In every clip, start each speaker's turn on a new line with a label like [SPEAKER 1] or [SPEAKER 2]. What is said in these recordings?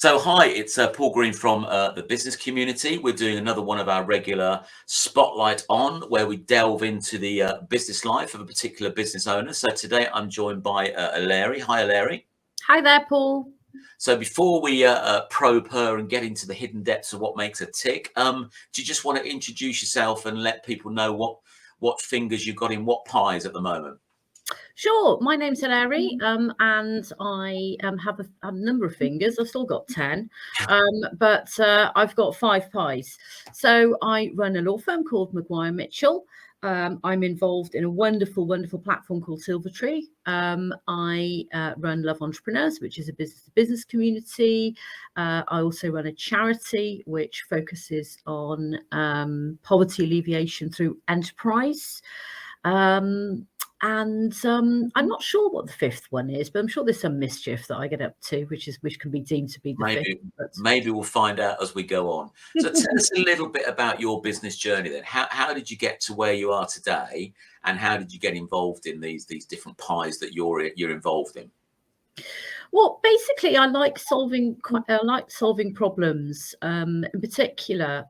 [SPEAKER 1] So, hi, it's Paul Green from the business community. We're doing another one of our regular Spotlight On, where we delve into the business life of a particular business owner. So, today I'm joined by Eleri. Hi, Eleri.
[SPEAKER 2] Hi there, Paul.
[SPEAKER 1] So, before we probe her and get into the hidden depths of what makes her tick, do you just want to introduce yourself and let people know what fingers you've got in what pies at the moment?
[SPEAKER 2] Sure, my name's Eleri, and I have a number of fingers. I've still got 10, but I've got 5 pies. So I run a law firm called Maguire Mitchell. I'm involved in a wonderful, wonderful platform called Silvertree. I run Love Entrepreneurs, which is a business-to-business community. I also run a charity which focuses on poverty alleviation through enterprise. I'm not sure what the 5th one is, but I'm sure there's some mischief that I get up to, which can be deemed to be the 5th.
[SPEAKER 1] Maybe we'll find out as we go on. So tell us a little bit about your business journey then. How did you get to where you are today, and how did you get involved in these different pies that you're involved in?
[SPEAKER 2] Well, basically, I like solving problems. In particular,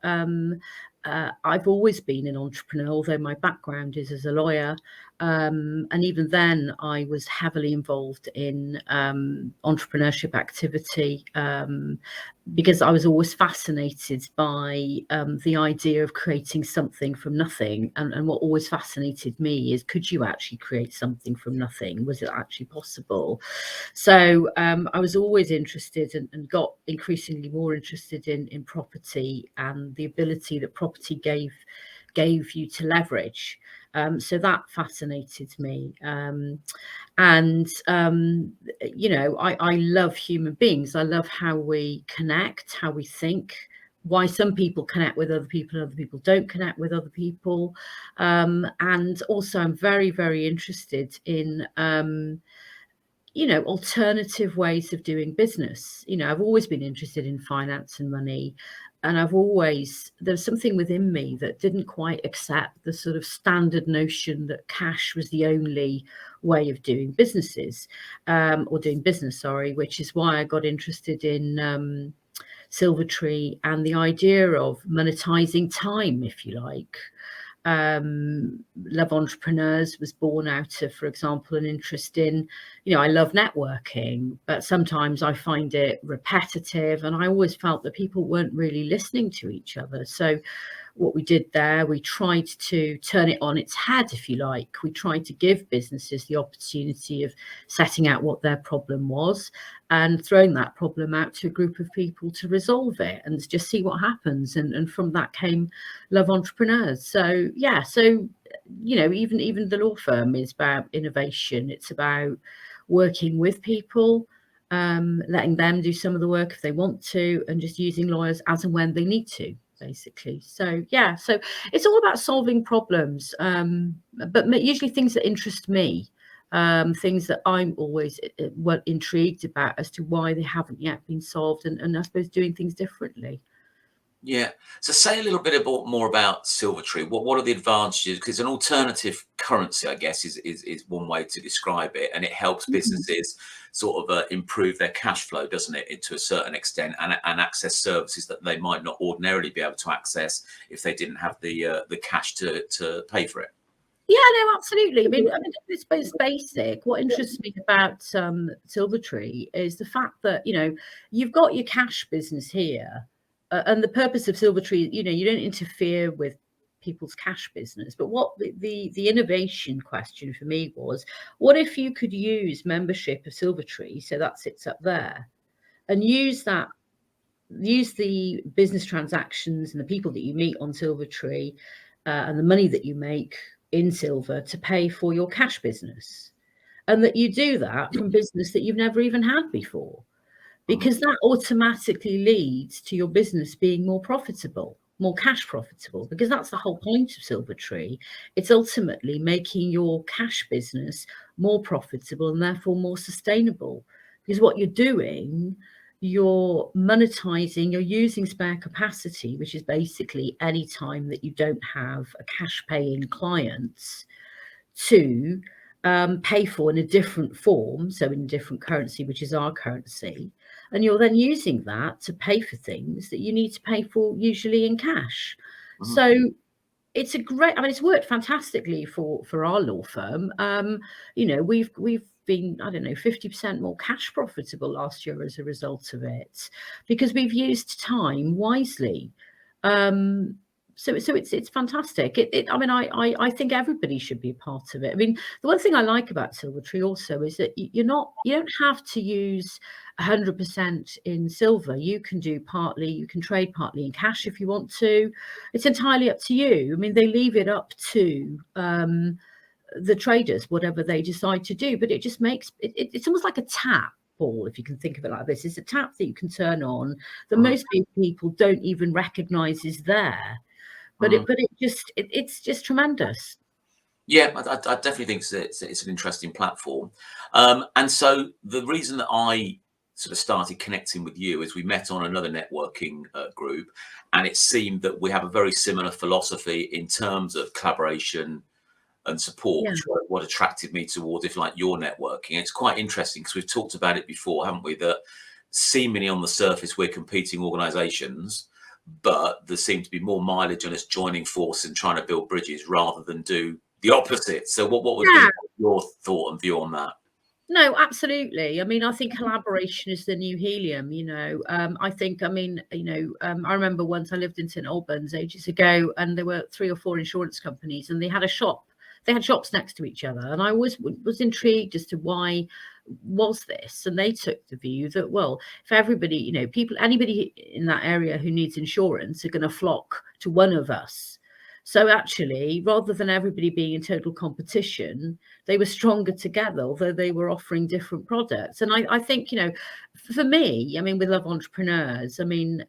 [SPEAKER 2] I've always been an entrepreneur, although my background is as a lawyer. And even then, I was heavily involved in entrepreneurship activity because I was always fascinated by the idea of creating something from nothing. And what always fascinated me is, could you actually create something from nothing? Was it actually possible? So I was always interested and got increasingly more interested in property and the ability that property gave you to leverage. So that fascinated me. I love human beings. I love how we connect, how we think, why some people connect with other people and other people don't connect with other people. And also I'm very, very interested in alternative ways of doing business. I've always been interested in finance and money. And there's something within me that didn't quite accept the sort of standard notion that cash was the only way of doing businesses, or doing business, sorry, which is why I got interested in Silvertree and the idea of monetizing time, if you like. Love Entrepreneurs was born out of, for example, an interest in, I love networking, but sometimes I find it repetitive, and I always felt that people weren't really listening to each other. So what we did there, we tried to turn it on its head, if you like. We tried to give businesses the opportunity of setting out what their problem was and throwing that problem out to a group of people to resolve it and just see what happens. And from that came Love Entrepreneurs. So yeah, even the law firm is about innovation. It's about working with people, letting them do some of the work if they want to, and just using lawyers as and when they need to, basically. So yeah, so it's all about solving problems, but usually things that interest me, things that I'm always intrigued about as to why they haven't yet been solved, and I suppose doing things differently.
[SPEAKER 1] Yeah. So say a little bit more about Silvertree. What are the advantages? Because an alternative currency, I guess, is one way to describe it, and it helps businesses sort of improve their cash flow, doesn't it, to a certain extent, and access services that they might not ordinarily be able to access if they didn't have the cash to pay for it.
[SPEAKER 2] Yeah, no, absolutely. I mean, it's basic. What interests me about Silvertree is the fact that you've got your cash business here, and the purpose of Silvertree, you don't interfere with people's cash business. But what the innovation question for me was, what if you could use membership of Silvertree, so that sits up there, and use the business transactions and the people that you meet on Silvertree, and the money that you make in silver to pay for your cash business, and that you do that from business that you've never even had before, because that automatically leads to your business being more profitable, more cash profitable, because that's the whole point of Silvertree. It's ultimately making your cash business more profitable and therefore more sustainable, because what you're doing, you're monetizing, you're using spare capacity, which is basically any time that you don't have a cash paying client to pay for in a different form, so in a different currency, which is our currency, and you're then using that to pay for things that you need to pay for, usually in cash.
[SPEAKER 1] Mhm.
[SPEAKER 2] So it's a great, I mean, it's worked fantastically for our law firm. You know, we've been, I don't know, 50% more cash profitable last year as a result of it, because we've used time wisely. So it's fantastic. I mean, I think everybody should be a part of it. I mean, the one thing I like about Silvertree also is that you don't have to use 100% in silver. You can do partly, you can trade partly in cash if you want to. It's entirely up to you. I mean, they leave it up to the traders, whatever they decide to do, but it just makes it's almost like a tap. Paul, if you can think of it like this, it's a tap that you can turn on that
[SPEAKER 1] Mhm.
[SPEAKER 2] most people don't even recognize is there. But
[SPEAKER 1] Mhm.
[SPEAKER 2] it's just tremendous.
[SPEAKER 1] Yeah, I definitely think it's an interesting platform. And so the reason that I sort of started connecting with you is we met on another networking group, and it seemed that we have a very similar philosophy in terms of collaboration and support,
[SPEAKER 2] Yeah.
[SPEAKER 1] which was what attracted me towards, if like, your networking. It's quite interesting because we've talked about it before, haven't we? That seemingly on the surface we're competing organisations, but there seems to be more mileage on us joining force and trying to build bridges rather than do the opposite. So what would be
[SPEAKER 2] Yeah.
[SPEAKER 1] your thought and view on that?
[SPEAKER 2] No, absolutely. I mean, I think collaboration is the new helium, you know. I think, I mean, you know, I remember once I lived in St Albans ages ago, and there were 3 or 4 insurance companies, and they had a shop. They had shops next to each other, and I was intrigued as to why was this. And they took the view that, well, if everybody, you know, anybody in that area who needs insurance are going to flock to one of us. So actually, rather than everybody being in total competition, they were stronger together, although they were offering different products. And I think, you know, for me, I mean, we love entrepreneurs. I mean,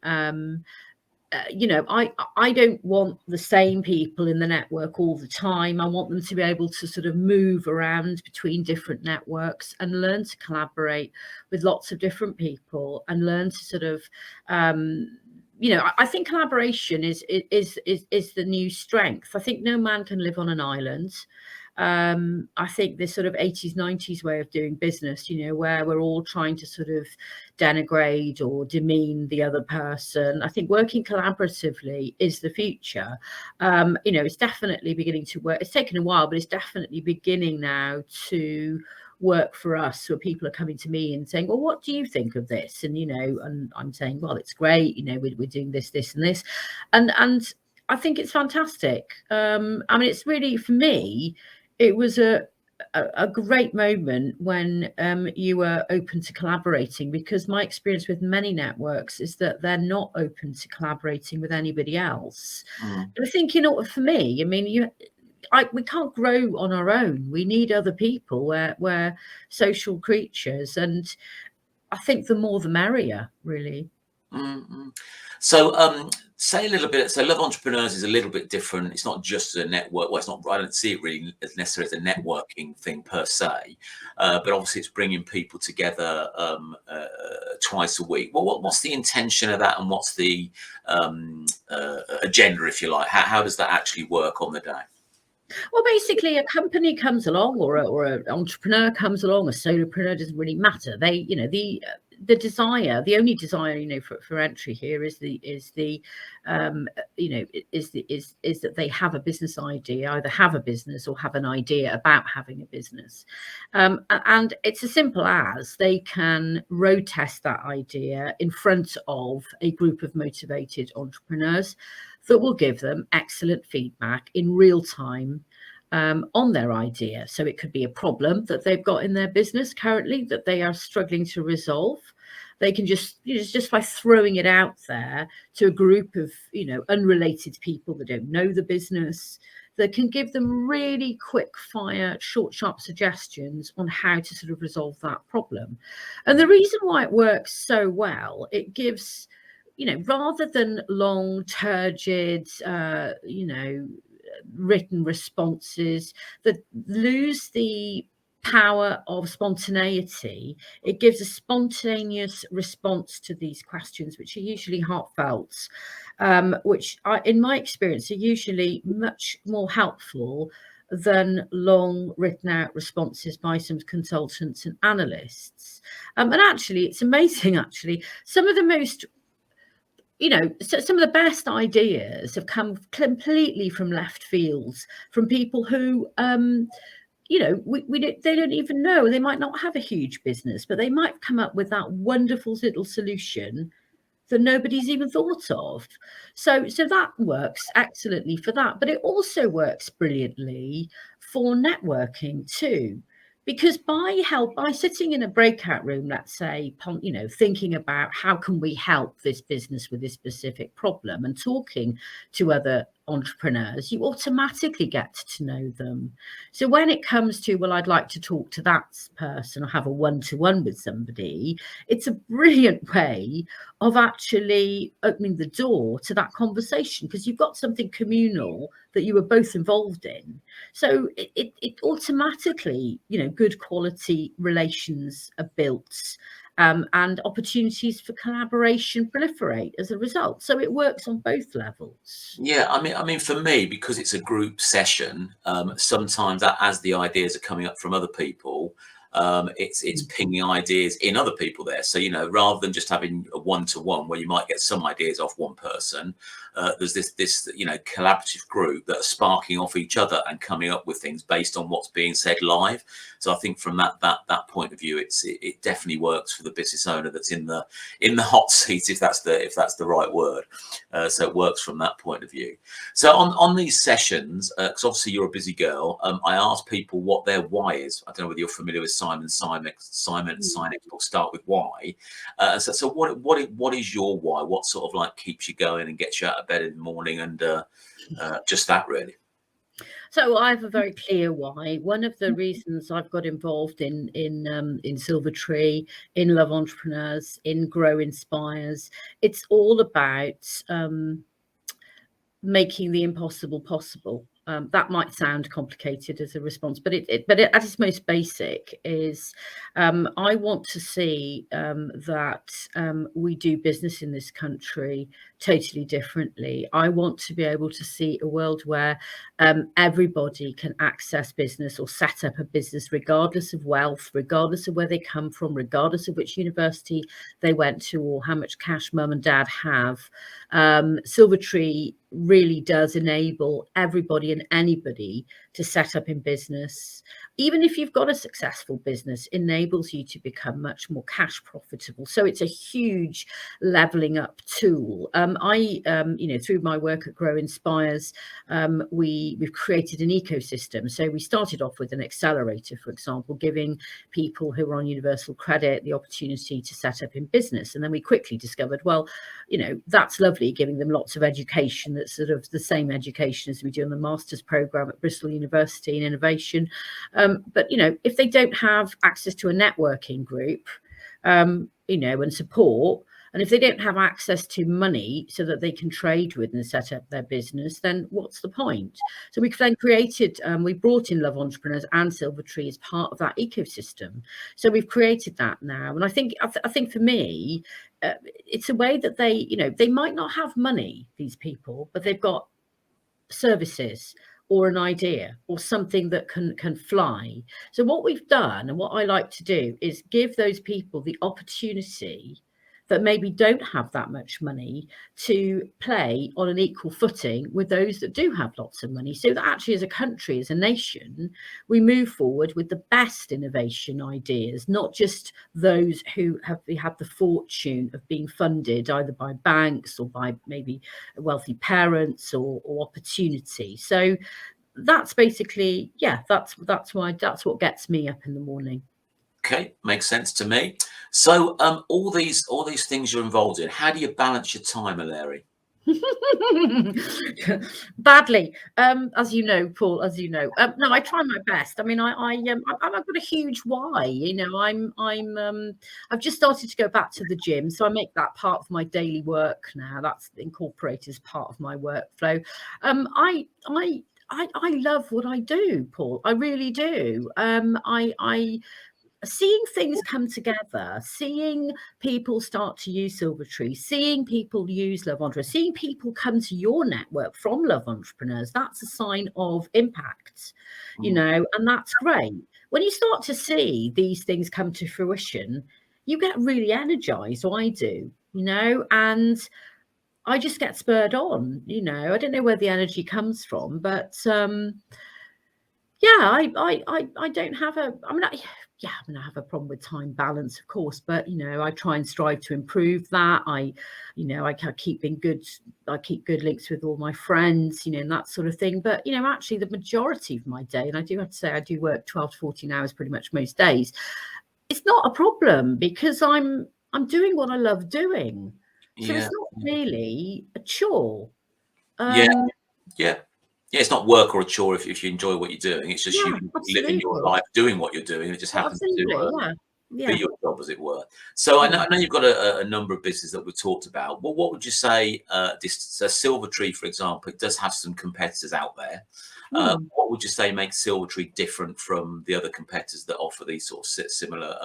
[SPEAKER 2] you know, I don't want the same people in the network all the time. I want them to be able to sort of move around between different networks and learn to collaborate with lots of different people and learn to sort of you know, I think collaboration is the new strength. I think no man can live on an island. I think this sort of 80s, 90s way of doing business, you know, where we're all trying to sort of denigrate or demean the other person. I think working collaboratively is the future. You know, it's definitely beginning to work. It's taken a while, but it's definitely beginning now to work for us, where people are coming to me and saying, well, what do you think of this? And, you know, and I'm saying, well, it's great, you know, we're doing this, this and this. And I think it's fantastic. I mean, it's really, for me, it was a great moment when you were open to collaborating, because my experience with many networks is that they're not open to collaborating with anybody else.
[SPEAKER 1] Mm.
[SPEAKER 2] And I think, you know, for me, I mean, we can't grow on our own. We need other people. We're social creatures, and I think the more the merrier, really.
[SPEAKER 1] Mm. So, say a little bit. So, Love Entrepreneurs is a little bit different. It's not just a network. Well, it's not. I don't see it really as necessarily as a networking thing per se, but obviously it's bringing people together twice a week. What's the intention of that, and what's the agenda, if you like? How does that actually work on the day?
[SPEAKER 2] Well, basically, a company comes along, or an entrepreneur comes along, a solopreneur, doesn't really matter. They, you know, the desire, the only desire, you know, for entry here is you know, is that they have a business idea, either have a business or have an idea about having a business, and it's as simple as they can road test that idea in front of a group of motivated entrepreneurs that will give them excellent feedback in real time on their idea. So it could be a problem that they've got in their business currently that they are struggling to resolve. They can just, you know, just by throwing it out there to a group of, you know, unrelated people that don't know the business, that can give them really quick fire, short, sharp suggestions on how to sort of resolve that problem. And the reason why it works so well, it gives, you know, rather than long, turgid, you know, written responses that lose the power of spontaneity, it gives a spontaneous response to these questions, which are usually heartfelt, which in my experience are usually much more helpful than long written out responses by some consultants and analysts. And actually, it's amazing, actually, some of the most, some of the best ideas have come completely from left fields, from people who, they don't even know. They might not have a huge business, but they might come up with that wonderful little solution that nobody's even thought of. So that works excellently for that, but it also works brilliantly for networking too. Because by sitting in a breakout room, let's say, thinking about how can we help this business with this specific problem and talking to other entrepreneurs, you automatically get to know them. So when it comes to, well, I'd like to talk to that person or have a one-to-one with somebody, it's a brilliant way of actually opening the door to that conversation, because you've got something communal that you were both involved in. So it automatically, good quality relations are built, and opportunities for collaboration proliferate as a result. So it works on both levels.
[SPEAKER 1] Yeah, I mean, for me, because it's a group session, sometimes as the ideas are coming up from other people, it's pinging ideas in other people there. So, rather than just having a one-to-one where you might get some ideas off one person, there's this collaborative group that are sparking off each other and coming up with things based on what's being said live. So I think from that point of view, it definitely works for the business owner that's in the hot seat, if that's the right word. So it works from that point of view. So on these sessions, because obviously you're a busy girl, I ask people what their why is. I don't know whether you're familiar with Simon Sinek. People start with why. So what is your why? What sort of like keeps you going and gets you out of bed in the morning, and just that really?
[SPEAKER 2] So I have a very clear why. One of the reasons I've got involved in Silvertree, in Love Entrepreneurs, in Grow Inspires, it's all about making the impossible possible. That might sound complicated as a response, but it at its most basic is, I want to see that we do business in this country totally differently. I want to be able to see a world where everybody can access business or set up a business, regardless of wealth, regardless of where they come from, regardless of which university they went to or how much cash mum and dad have. Silvertree really does enable everybody and anybody to set up in business. Even if you've got a successful business, enables you to become much more cash profitable. So it's a huge leveling up tool. Through my work at Grow Inspires, we've created an ecosystem. So we started off with an accelerator, for example, giving people who are on universal credit the opportunity to set up in business. And then we quickly discovered, well, that's lovely, giving them lots of education. That's sort of the same education as we do on the master's program at Bristol University in innovation. But if they don't have access to a networking group, and support, and if they don't have access to money so that they can trade with and set up their business, then what's the point? So we've then created, we brought in Love Entrepreneurs and Silvertree as part of that ecosystem. So we've created that now. And I think for me, it's a way that they might not have money, these people, but they've got services or an idea or something that can fly. So what we've done, and what I like to do, is give those people the opportunity that maybe don't have that much money to play on an equal footing with those that do have lots of money, so that actually as a country, as a nation, we move forward with the best innovation ideas, not just those who have had the fortune of being funded either by banks or by maybe wealthy parents or opportunity. So that's basically, that's what gets me up in the morning.
[SPEAKER 1] Okay, makes sense to me. So all these things you're involved in, how do you balance your time, Eleri?
[SPEAKER 2] Badly, as you know, Paul, as you know. No, I try my best. I mean, I've got a huge why. I've just started to go back to the gym, so I make that part of my daily work now. That's incorporated as part of my workflow. I love what I do, Paul. I really do. seeing things come together, seeing people start to use Silvertree, seeing people use Love Entrepreneurs, seeing people come to your network from Love Entrepreneurs, that's a sign of impact, you know, and that's great. When you start to see these things come to fruition, you get really energized, or I do, you know, and I just get spurred on, you know. I don't know where the energy comes from, but yeah, I don't have a, I mean, yeah, I mean, I have a problem with time balance, of course, but, you know, I try and strive to improve that. You know, I keep good links with all my friends, you know, and that sort of thing. But, you know, actually the majority of my day, and I do have to say, I do work 12 to 14 hours pretty much most days. It's not a problem because I'm doing what I love doing. So
[SPEAKER 1] Yeah.
[SPEAKER 2] it's not really a chore.
[SPEAKER 1] Yeah. Yeah. Yeah, it's not work or a chore if you enjoy what you're doing. It's just you
[SPEAKER 2] Yeah,
[SPEAKER 1] living your
[SPEAKER 2] absolutely.
[SPEAKER 1] life doing what you're doing. It just happens
[SPEAKER 2] Absolutely.
[SPEAKER 1] to
[SPEAKER 2] Yeah.
[SPEAKER 1] be
[SPEAKER 2] Yeah.
[SPEAKER 1] your job, as it were. So I
[SPEAKER 2] Yeah.
[SPEAKER 1] know you've got a number of businesses that we've talked about. Well, what would you say? Silvertree, for example, it does have some competitors out there.
[SPEAKER 2] Hmm.
[SPEAKER 1] What would you say makes Silvertree different from the other competitors that offer these sort of similar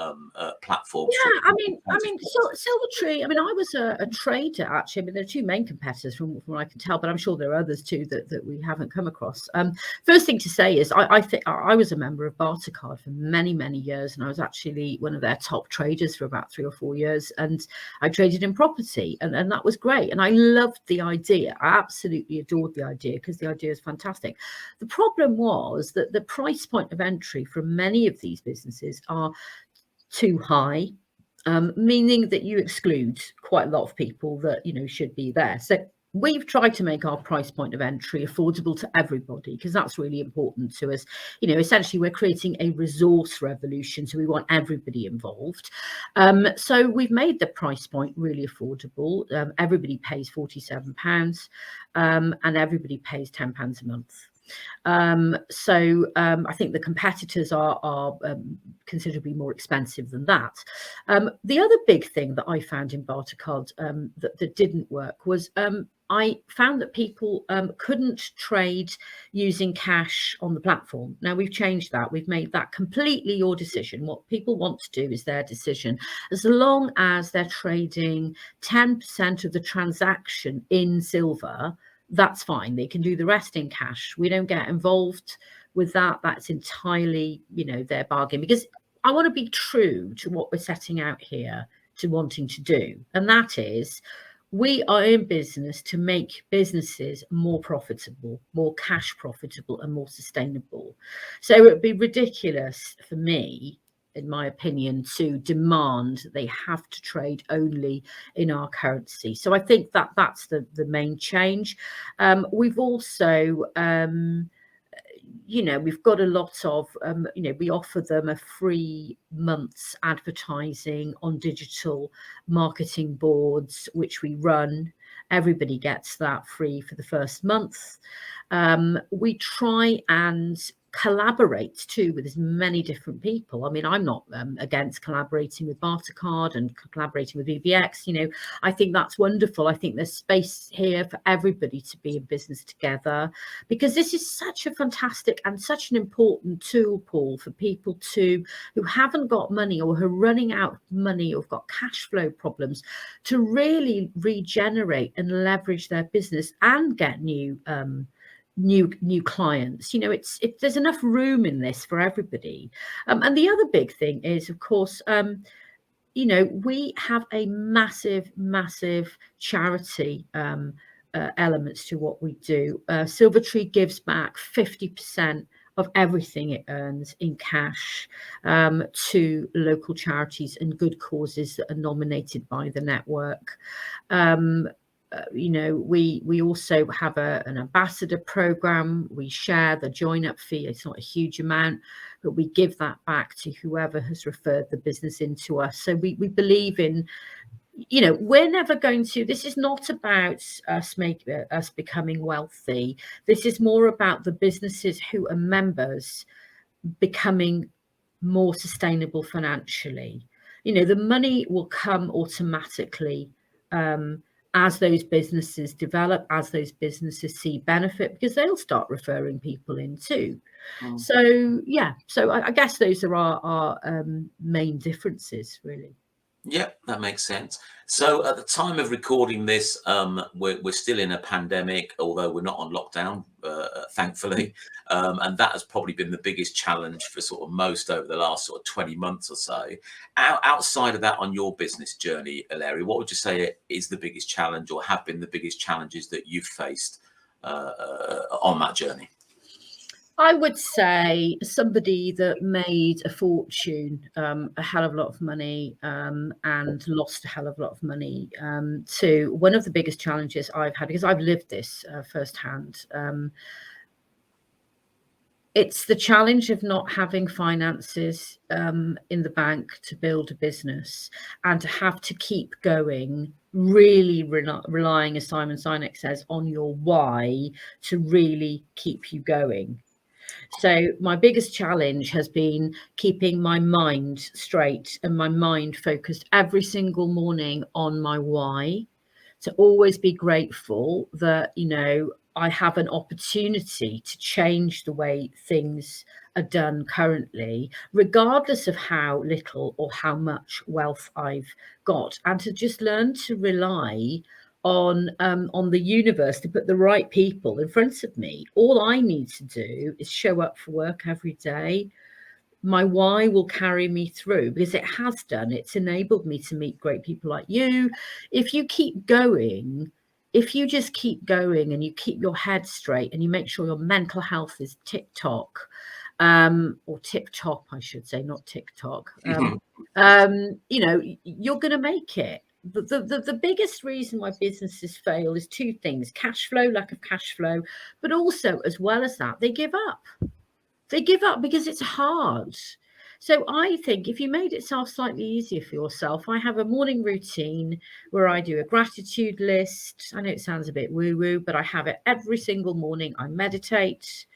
[SPEAKER 1] platforms for?
[SPEAKER 2] Yeah, I mean, Silvertree. I mean, I was a trader actually. I mean, there are two main competitors from what I can tell, but I'm sure there are others too that we haven't come across. First thing to say is I think I was a member of Bartercard for many years, and I was actually one of their top traders for about 3 or 4 years, and I traded in property, and that was great, and I loved the idea. I absolutely adored the idea because the idea is fantastic. The problem was that the price point of entry for many of these businesses are too high, meaning that you exclude quite a lot of people that, you know, should be there. So we've tried to make our price point of entry affordable to everybody because that's really important to us. You know, essentially we're creating a resource revolution, so we want everybody involved. So we've made the price point really affordable. Everybody pays £47, and everybody pays £10 a month. I think the competitors are considerably more expensive than that. The other big thing that I found in Bartercard that didn't work was I found that people couldn't trade using cash on the platform. Now we've changed that. We've made that completely your decision. What people want to do is their decision. As long as they're trading 10% of the transaction in silver, that's fine. They can do the rest in cash. We don't get involved with that. That's entirely, you know, their bargain, because I want to be true to what we're setting out here to wanting to do. And that is, we are in business to make businesses more profitable, more cash profitable, and more sustainable. So it would be ridiculous for me, in my opinion, to demand that they have to trade only in our currency. So I think that that's the main change. We've also you know, we've got a lot of, you know, we offer them a free month's advertising on digital marketing boards, which we run. Everybody gets that free for the first month. We try and collaborate too with as many different people. I mean, I'm not against collaborating with Bartercard and collaborating with BBX. You know, I think that's wonderful. I think there's space here for everybody to be in business together, because this is such a fantastic and such an important tool, Paul, for people who haven't got money or who are running out of money or have got cash flow problems, to really regenerate and leverage their business and get new clients. You know, there's enough room in this for everybody. And the other big thing is, of course, you know, we have a massive charity elements to what we do. Silvertree gives back 50% of everything it earns in cash to local charities and good causes that are nominated by the network. You know, we also have an ambassador program. We share the join up fee. It's not a huge amount, but we give that back to whoever has referred the business into us. So we believe in, you know, we're never going to, this is not about us becoming wealthy. This is more about the businesses who are members becoming more sustainable financially. You know, the money will come automatically as those businesses develop, as those businesses see benefit, because they'll start referring people in too. So yeah, so I guess those are our main differences, really.
[SPEAKER 1] Yeah, that makes sense. So at the time of recording this, we're still in a pandemic, although we're not on lockdown, thankfully. And that has probably been the biggest challenge for sort of most over the last sort of 20 months or so. Outside of that, on your business journey, Eleri, what would you say is the biggest challenge, or have been the biggest challenges that you've faced on that journey?
[SPEAKER 2] I would say somebody that made a fortune, a hell of a lot of money, and lost a hell of a lot of money, to one of the biggest challenges I've had, because I've lived this firsthand. It's the challenge of not having finances in the bank to build a business, and to have to keep going, really relying, as Simon Sinek says, on your why to really keep you going. So my biggest challenge has been keeping my mind straight and my mind focused every single morning on my why, to always be grateful that, you know, I have an opportunity to change the way things are done currently, regardless of how little or how much wealth I've got, and to just learn to rely on the universe to put the right people in front of me. All I need to do is show up for work every day. My why will carry me through, because it has done. It's enabled me to meet great people like you. If you keep going, if you just keep going and you keep your head straight and you make sure your mental health is tip-top, or tip-top, I should say, not TikTok, you know, you're going to make it. The biggest reason why businesses fail is two things: cash flow, lack of cash flow, but also, as well as that, they give up. They give up because it's hard. So I think if you made itself slightly easier for yourself, I have a morning routine where I do a gratitude list. I know it sounds a bit woo-woo, but I have it every single morning. I meditate,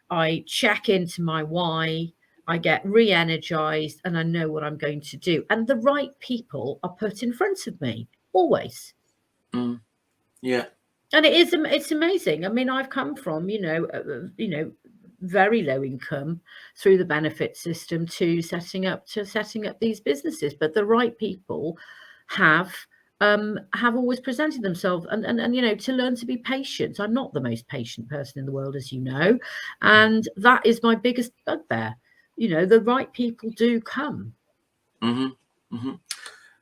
[SPEAKER 2] I check into my why, I get re-energized, and I know what I'm going to do. And the right people are put in front of me, always.
[SPEAKER 1] Yeah.
[SPEAKER 2] And it's amazing. I mean, I've come from, very low income through the benefit system to setting up these businesses, but the right people have always presented themselves, and you know, to learn to be patient. I'm not the most patient person in the world, as you know, and that is my biggest bugbear. You know, the right people do come.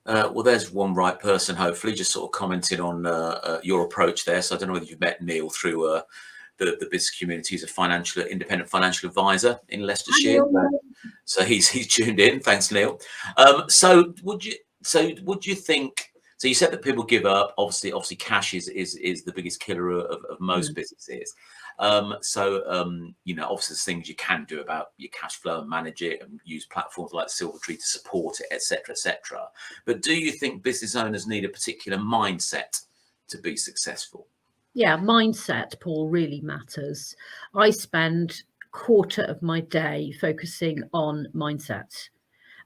[SPEAKER 1] Well, there's one right person, hopefully, just sort of commenting on your approach there. So I don't know whether you've met Neil through the business community. He's a independent financial advisor in Leicestershire. So he's tuned in. Thanks, Neil. So would you think? So you said that people give up. Obviously, cash is the biggest killer of most businesses. You know, obviously, there's things you can do about your cash flow and manage it, and use platforms like Silvertree to support it, etc., etc. But do you think business owners need a particular mindset to be successful?
[SPEAKER 2] Yeah, mindset, Paul, really matters. I spend a quarter of my day focusing on mindset.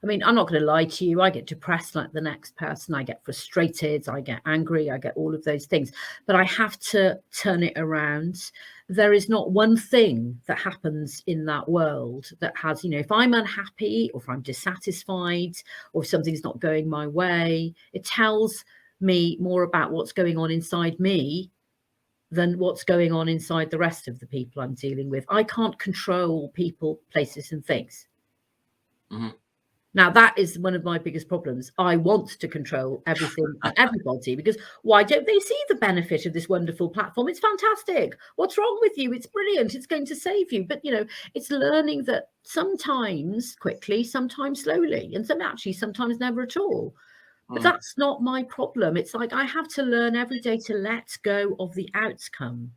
[SPEAKER 2] I mean, I'm not going to lie to you. I get depressed like the next person. I get frustrated. I get angry. I get all of those things. But I have to turn it around. There is not one thing that happens in that world that has, you know, if I'm unhappy or if I'm dissatisfied or if something's not going my way, it tells me more about what's going on inside me than what's going on inside the rest of the people I'm dealing with. I can't control people, places, and things. Now, that is one of my biggest problems. I want to control everything and everybody, because why don't they see the benefit of this wonderful platform? It's fantastic. What's wrong with you? It's brilliant. It's going to save you. But, you know, it's learning that sometimes quickly, sometimes slowly, and sometimes never at all. But that's not my problem. It's like I have to learn every day to let go of the outcome.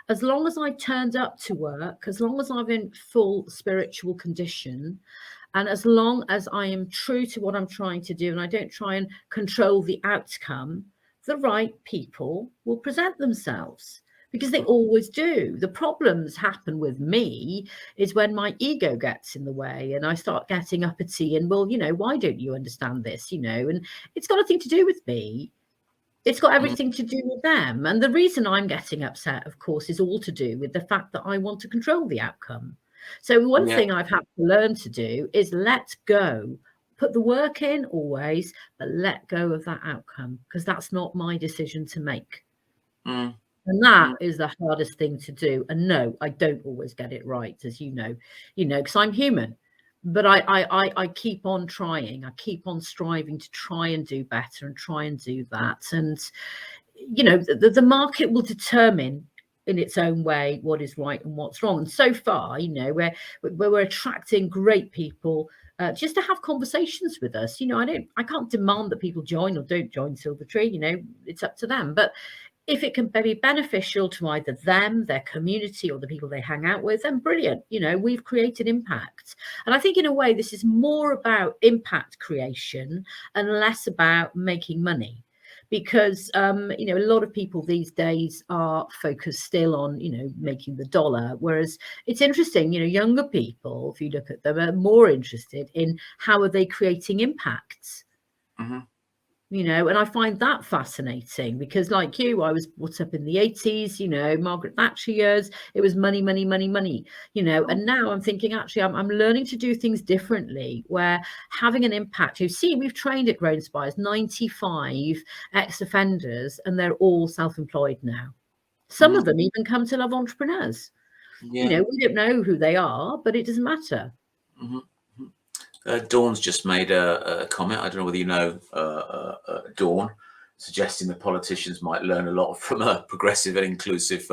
[SPEAKER 2] As long as I turned up to work, as long as I'm in full spiritual condition, and as long as I am true to what I'm trying to do and I don't try and control the outcome, the right people will present themselves, because they always do. The problems happen with me is when my ego gets in the way and I start getting uppity and, well, you know, why don't you understand this? You know, and it's got nothing to do with me. It's got everything to do with them. And the reason I'm getting upset, of course, is all to do with the fact that I want to control the outcome. So one
[SPEAKER 1] Yeah.
[SPEAKER 2] thing I've had to learn to do is let go, put the work in always, but let go of that outcome, because that's not my decision to make.
[SPEAKER 1] Mm.
[SPEAKER 2] And that
[SPEAKER 1] Mm.
[SPEAKER 2] is the hardest thing to do. And no, I don't always get it right, as you know, because I'm human. But I keep on trying. I keep on striving to try and do better and try and do that. And the market will determine in its own way what is right and what's wrong. And so far, we're attracting great people just to have conversations with us. I can't demand that people join or don't join Silvertree. It's up to them. But if it can be beneficial to either them, their community, or the people they hang out with, then brilliant. We've created impact. And I think in a way, this is more about impact creation and less about making money. Because, a lot of people these days are focused still on, making the dollar. Whereas it's interesting, younger people, if you look at them, are more interested in how are they creating impacts.
[SPEAKER 1] Mm-hmm.
[SPEAKER 2] And I find that fascinating because, like you, I was brought up in the 80s, Margaret Thatcher years. It was money, money, money, money, and now I'm thinking, actually, I'm learning to do things differently, where having an impact. We've trained at Grown Spires 95 ex-offenders, and they're all self-employed now. Some of them even come to love entrepreneurs.
[SPEAKER 1] Yeah.
[SPEAKER 2] We don't know who they are, but it doesn't matter.
[SPEAKER 1] Mm-hmm. Dawn's just made a comment. I don't know whether you know Dawn, suggesting that politicians might learn a lot from a progressive and inclusive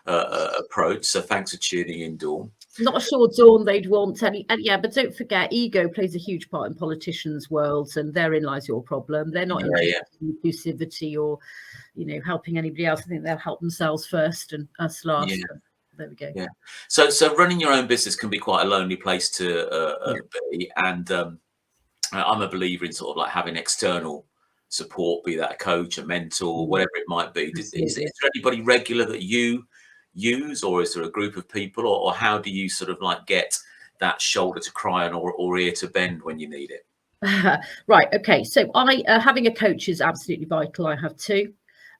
[SPEAKER 1] approach. So thanks for tuning in, Dawn.
[SPEAKER 2] Not sure, Dawn, they'd want any. Yeah, but don't forget, ego plays a huge part in politicians' worlds, and therein lies your problem. They're not interested in inclusivity or, helping anybody else. I think they'll help themselves first and us last.
[SPEAKER 1] Yeah.
[SPEAKER 2] There we go.
[SPEAKER 1] Yeah. So running your own business can be quite a lonely place to be, and I'm a believer in sort of like having external support, be that a coach, a mentor, whatever it might be. Is there anybody regular that you use, or is there a group of people, or how do you sort of like get that shoulder to cry on or ear to bend when you need it?
[SPEAKER 2] Right. Okay. So having a coach is absolutely vital. I have two.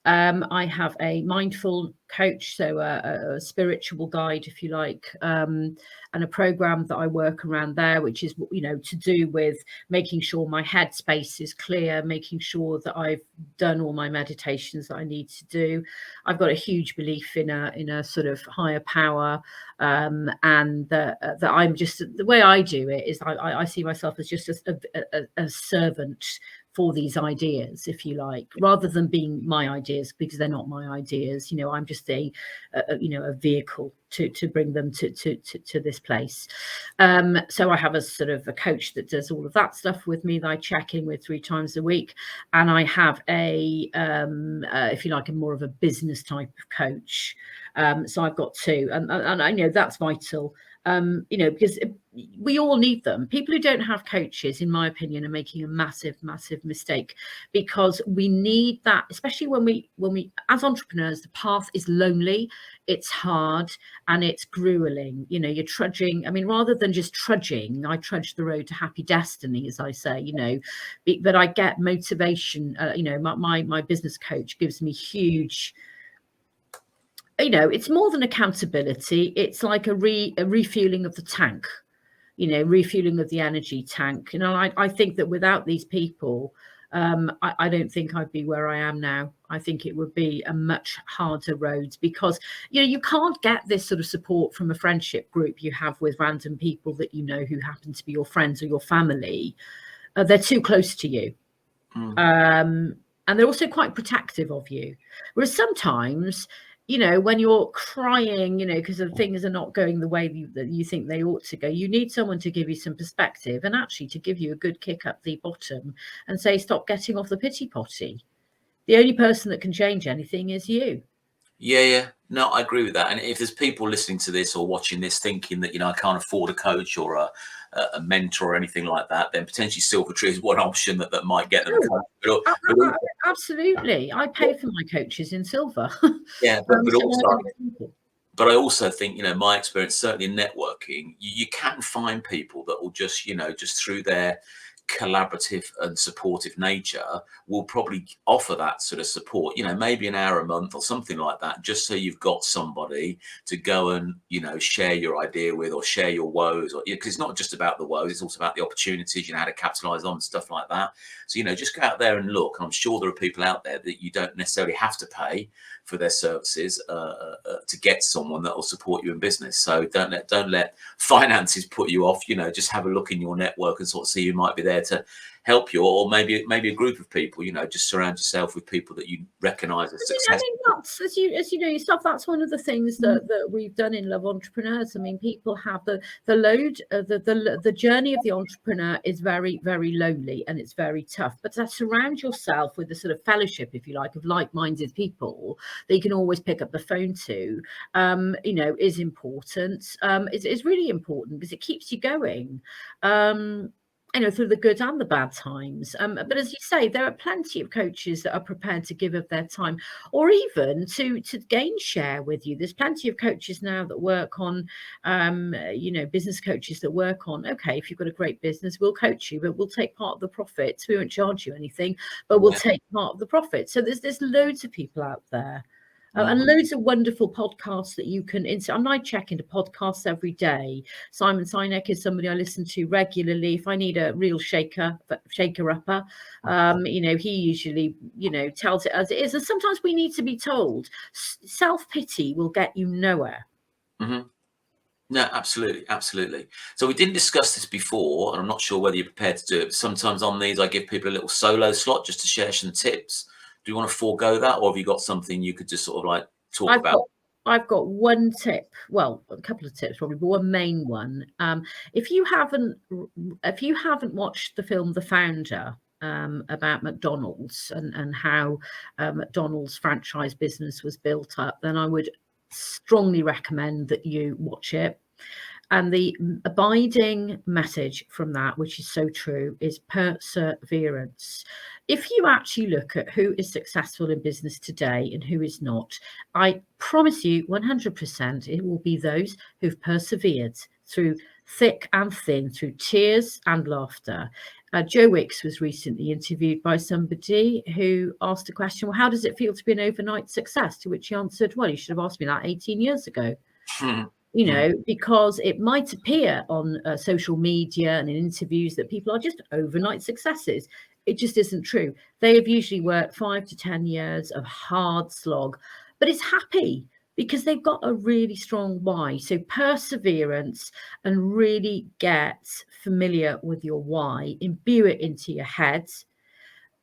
[SPEAKER 2] I have a mindful coach, so a spiritual guide, if you like, and a program that I work around there, which is, to do with making sure my headspace is clear, making sure that I've done all my meditations that I need to do. I've got a huge belief in a sort of higher power, and that I'm just, the way I do it is I see myself as just a servant for these ideas, if you like, rather than being my ideas, because they're not my ideas. I'm just a vehicle to bring them to this place. So I have a sort of a coach that does all of that stuff with me that I check in with 3 times a week, and I have if you like, a more of a business type of coach. So I've got 2, and I know that's vital. Because we all need them. People who don't have coaches, in my opinion, are making a massive, massive mistake, because we need that, especially when we, as entrepreneurs, the path is lonely, it's hard, and it's grueling. You're trudging. I mean, rather than just trudging, I trudge the road to happy destiny, as I say, but I get motivation. My business coach gives me huge, it's more than accountability. It's like a refueling of the tank, refueling of the energy tank. I think that without these people, I don't think I'd be where I am now. I think it would be a much harder road, because, you can't get this sort of support from a friendship group you have with random people that who happen to be your friends or your family. They're too close to you. And they're also quite protective of you. Whereas sometimes, when you're crying, because things are not going the way that you think they ought to go, you need someone to give you some perspective, and actually to give you a good kick up the bottom and say, stop getting off the pity potty. The only person that can change anything is you.
[SPEAKER 1] Yeah. No, I agree with that. And if there's people listening to this or watching this thinking that, I can't afford a coach or a mentor or anything like that, then potentially Silvertree is one option that might get them.
[SPEAKER 2] Absolutely. I pay for my coaches in silver.
[SPEAKER 1] Yeah, but I also think, my experience, certainly in networking, you can find people that will just, just through their collaborative and supportive nature will probably offer that sort of support, maybe an hour a month or something like that, just so you've got somebody to go and, share your idea with, or share your woes, or because it's not just about the woes, it's also about the opportunities, how to capitalize on, stuff like that. So, just go out there and look. I'm sure there are people out there that you don't necessarily have to pay for their services to get someone that will support you in business. So don't let finances put you off. Just have a look in your network and sort of see who might be there to help you, or maybe a group of people. Just surround yourself with people that you recognise as successful.
[SPEAKER 2] I mean, that's, as you know yourself, that's one of the things that we've done in Love Entrepreneurs. I mean, people have the load, the journey of the entrepreneur is very, very lonely, and it's very tough. But to surround yourself with a sort of fellowship, if you like, of like-minded people that you can always pick up the phone to, is important. It's really important because it keeps you going. Through the good and the bad times. But as you say, there are plenty of coaches that are prepared to give of their time, or even to gain share with you. There's plenty of coaches now that work on, business coaches that work on, okay, if you've got a great business, we'll coach you, but we'll take part of the profits. We won't charge you anything, but we'll take part of the profit. So there's loads of people out there. And loads of wonderful podcasts that you can I check into podcasts every day. Simon Sinek is somebody I listen to regularly. If I need a real shaker upper, he usually, tells it as it is. And sometimes we need to be told. Self-pity will get you nowhere.
[SPEAKER 1] Mm-hmm. No, absolutely. So we didn't discuss this before, and I'm not sure whether you're prepared to do it. But sometimes on these, I give people a little solo slot just to share some tips. Do you want to forego that, or have you got something you could just sort of like talk about?
[SPEAKER 2] I've got one tip. Well, a couple of tips probably, but one main one. If you haven't watched the film The Founder, about McDonald's and how McDonald's franchise business was built up, then I would strongly recommend that you watch it. And the abiding message from that, which is so true, is perseverance. If you actually look at who is successful in business today and who is not, I promise you 100% it will be those who've persevered through thick and thin, through tears and laughter. Joe Wicks was recently interviewed by somebody who asked a question, well, how does it feel to be an overnight success? To which he answered, well, you should have asked me that 18 years ago. Because it might appear on social media and in interviews that people are just overnight successes. It just isn't true. They have usually worked 5 to 10 years of hard slog, but it's happy because they've got a really strong why. So perseverance, and really get familiar with your why, imbue it into your head,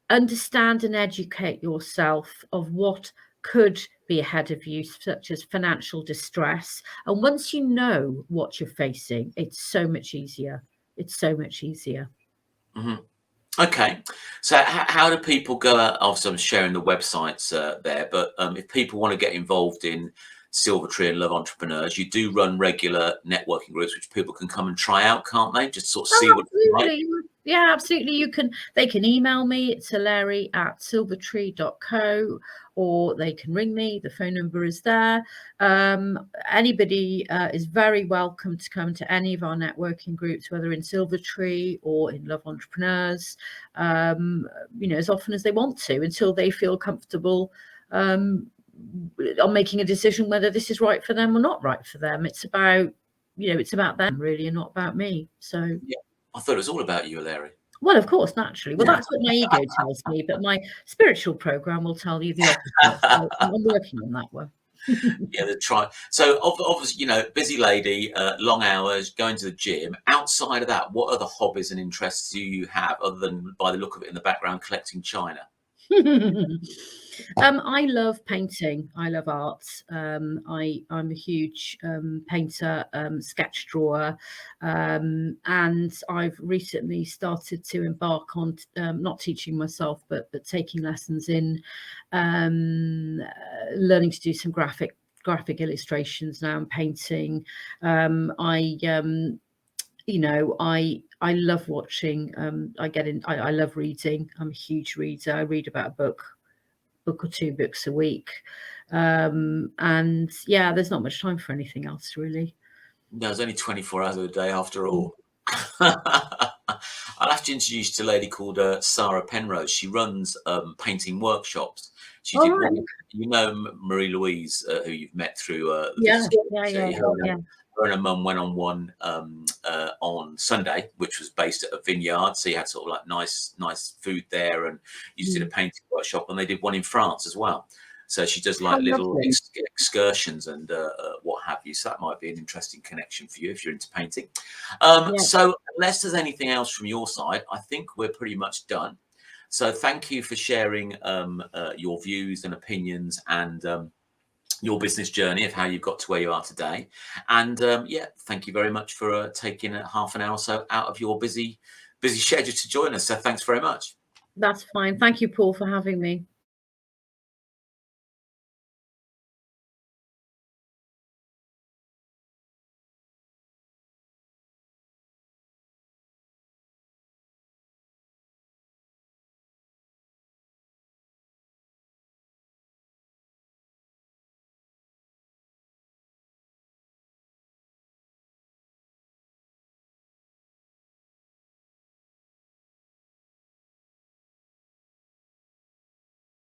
[SPEAKER 2] understand and educate yourself of what could be ahead of you, such as financial distress. And once you know what you're facing, it's so much easier.
[SPEAKER 1] Mm-hmm. Okay, so how do people go out? Obviously, I'm sharing the websites there, but if people want to get involved in Silvertree and Love Entrepreneurs, you do run regular networking groups, which people can come and try out, can't they? Just sort of see what it's like.
[SPEAKER 2] Yeah, absolutely. They can email me. It's eleri@silvertree.co, or they can ring me. The phone number is there. Anybody is very welcome to come to any of our networking groups, whether in Silvertree or in Love Entrepreneurs, as often as they want to, until they feel comfortable on making a decision whether this is right for them or not right for them. It's about, it's about them really, and not about me. So
[SPEAKER 1] yeah. I thought it was all about you, Eleri.
[SPEAKER 2] Well, of course, naturally. Well, that's what my ego tells me, but my spiritual program will tell you the opposite. So I'm working on that one.
[SPEAKER 1] Yeah, the try. So obviously, busy lady, long hours, going to the gym. Outside of that, what other hobbies and interests do you have, other than, by the look of it in the background, collecting china?
[SPEAKER 2] I love painting. I love art. I'm a huge painter, sketch drawer, and I've recently started to embark on not teaching myself, but taking lessons in learning to do some graphic illustrations now and painting. I love watching. I love reading. I'm a huge reader. I read about a book or 2 books a week. And yeah, there's not much time for anything else really.
[SPEAKER 1] There's only 24 hours of the day after all. I'll have to introduce you to a lady called Sarah Penrose. She runs painting workshops. She
[SPEAKER 2] All
[SPEAKER 1] did
[SPEAKER 2] right.
[SPEAKER 1] one, you know, Marie Louise, who you've met through the
[SPEAKER 2] Yeah,
[SPEAKER 1] visiting
[SPEAKER 2] yeah,
[SPEAKER 1] community.
[SPEAKER 2] yeah.
[SPEAKER 1] Her and her mum went on one on Sunday, which was based at a vineyard. So you had sort of like nice food there, and you just did a painting workshop. And they did one in France as well. So she does
[SPEAKER 2] How
[SPEAKER 1] like little
[SPEAKER 2] lovely.
[SPEAKER 1] excursions and what have you. So that might be an interesting connection for you if you're into painting.
[SPEAKER 2] Yeah.
[SPEAKER 1] So unless there's anything else from your side, I think we're pretty much done. So thank you for sharing your views and opinions and your business journey of how you've got to where you are today. And yeah, thank you very much for taking half an hour or so out of your busy schedule to join us. So thanks very much.
[SPEAKER 2] That's fine. Thank you, Paul, for having me.